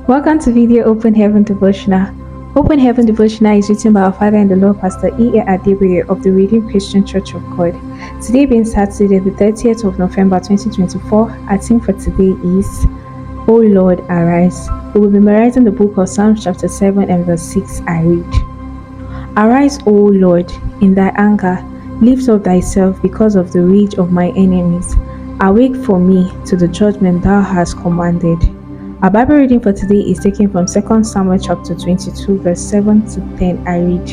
Welcome to Video Open Heaven Devotional. Open Heaven Devotional is written by our Father in the Lord, Pastor Adeboye of the Redeemed Christian Church of God. Today being Saturday, the 30th of November 2024, our theme for today is, O Lord, arise. We will be memorizing the book of Psalms chapter 7 and verse 6. I read, Arise, O Lord, in thy anger, lift up thyself because of the rage of my enemies. Awake for me to the judgment thou hast commanded. Our Bible reading for today is taken from 2 Samuel chapter 22 verse 7 to 10. I read,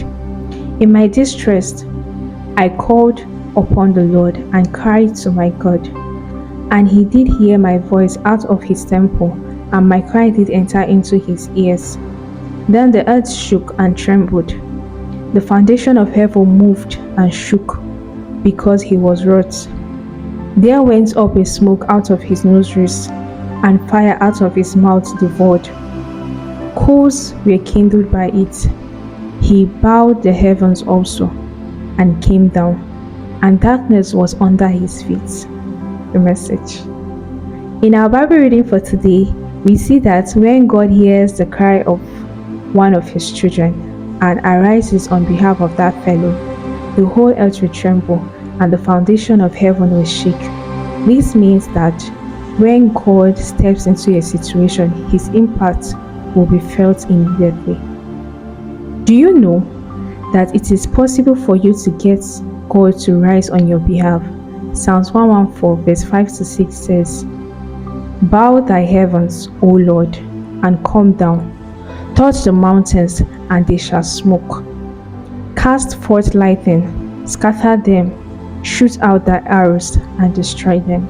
In my distress I called upon the Lord and cried to my God. And he did hear my voice out of his temple, and my cry did enter into his ears. Then the earth shook and trembled. The foundation of heaven moved and shook, because he was wroth. There went up a smoke out of his nostrils, and fire out of his mouth devoured. Coals were kindled by it. He bowed the heavens also, and came down, and darkness was under his feet. The message. In our Bible reading for today, we see that when God hears the cry of one of his children and arises on behalf of that fellow, the whole earth will tremble and the foundation of heaven will shake. This means that when God steps into a situation, his impact will be felt immediately. Do you know that it is possible for you to get God to rise on your behalf? Psalms 114 verse 5 to 6 says, Bow thy heavens, O Lord, and come down. Touch the mountains, and they shall smoke. Cast forth lightning, scatter them, shoot out thy arrows, and destroy them.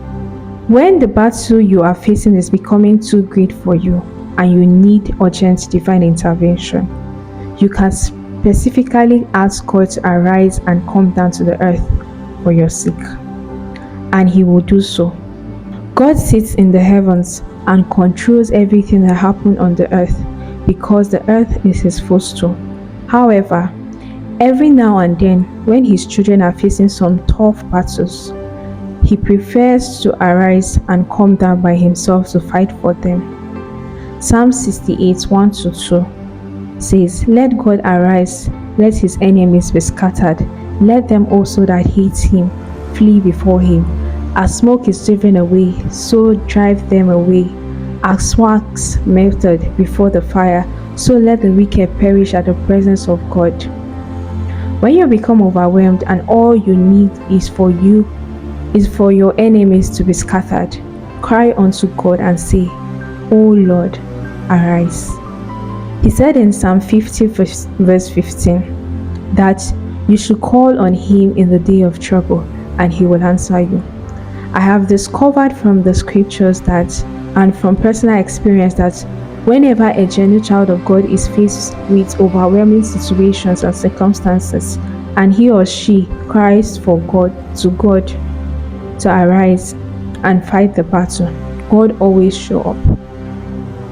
When the battle you are facing is becoming too great for you and you need urgent divine intervention, you can specifically ask God to arise and come down to the earth for your sake, and he will do so. God sits in the heavens and controls everything that happens on the earth because the earth is his footstool. However, every now and then, when his children are facing some tough battles, he prefers to arise and come down by himself to fight for them. Psalm 68 1 to 2 says, Let God arise, let his enemies be scattered, let them also that hate him flee before him. As smoke is driven away, so drive them away. As wax melted before the fire, so let the wicked perish at the presence of God. When you become overwhelmed and all you need is for your enemies to be scattered, cry unto God and say, O Lord, arise. He said in Psalm 50 verse 15 that you should call on him in the day of trouble and he will answer you. I have discovered from the scriptures and from personal experience that whenever a genuine child of God is faced with overwhelming situations and circumstances, and he or she cries for God to arise and fight the battle, God always show up.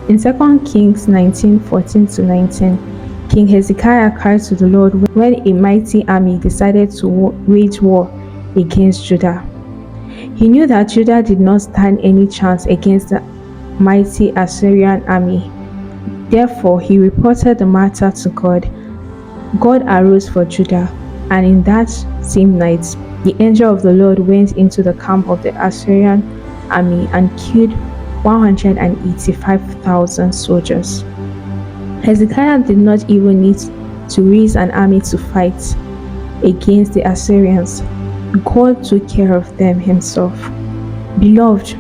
In 2 Kings 19:14-19, King Hezekiah cried to the Lord when a mighty army decided to wage war against Judah. He knew that Judah did not stand any chance against the mighty Assyrian army. Therefore, he reported the matter to God. God arose for Judah, and in that same night, the angel of the Lord went into the camp of the Assyrian army and killed 185,000 soldiers. Hezekiah did not even need to raise an army to fight against the Assyrians. God took care of them himself. Beloved,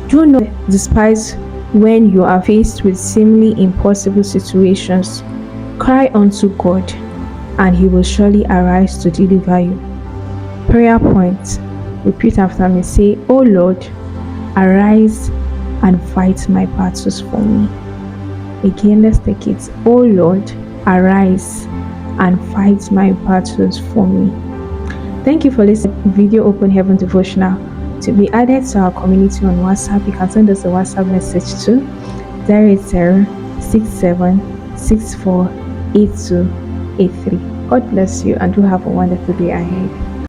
do not despise when you are faced with seemingly impossible situations. Cry unto God, and he will surely arise to deliver you. Prayer point. Repeat after me. Say, O Lord, arise and fight my battles for me. Again, let's take it. O Lord, arise and fight my battles for me. Thank you for listening to Video Open Heaven Devotional. To be added to our community on WhatsApp, you can send us a WhatsApp message to 08067648283. God bless you and do have a wonderful day ahead.